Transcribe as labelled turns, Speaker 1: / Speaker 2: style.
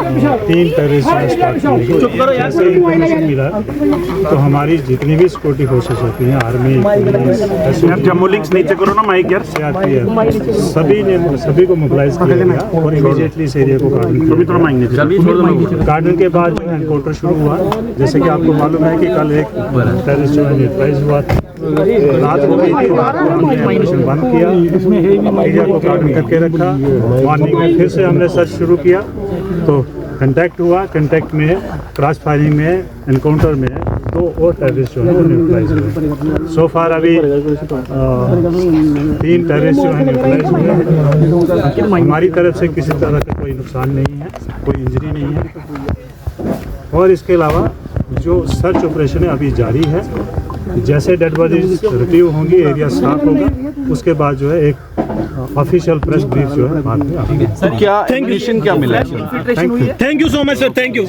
Speaker 1: 3 terrorist start किए गए। जैसे इंफॉर्मेशन मिला तो हमारी जितनी भी सिक्योरिटी फोर्सेस होती हैं, आर्मी,
Speaker 2: जम्मू लिंक्स नीचे करो ना माइक यार।
Speaker 1: CRPF, सभी को मोबिलाइज किया गया और इमीडिएटली इस एरिया को गार्डन के बाद एनकाउंटर शुरू हुआ। जैसे कि आपको मालूम है कि कल एक टेररिस्ट जो है न्यूट्रलाइज हुआ था, रात को भी हमने ऑपरेशन बंद किया, एरिया को गार्डन करके रखा। मॉर्निंग में फिर से हमने सर्च शुरू किया तो कंटैक्ट हुआ। कंटैक्ट में क्रॉस फायरिंग में एनकाउंटर में 2 और टेररिस्ट जो है वो न्यूट्रलाइज हुए। सो फार अभी 3 टेररिस्ट जो है न्यूट्रलाइज हुए। हमारी तरफ से किसी तरह का कोई नुकसान नहीं है, कोई इंजरी नहीं है। और इसके अलावा जो सर्च ऑपरेशन है अभी जारी है। जैसे डेड बॉडीज रिट्रीव होंगी, एरिया साफ होगा, उसके बाद जो है एक ऑफिशियल प्रेस ब्रीफ जो है बाद में आएगी।
Speaker 2: क्या एग्नीशन क्या मिला है?
Speaker 1: Thank you
Speaker 3: so much sir, thank you.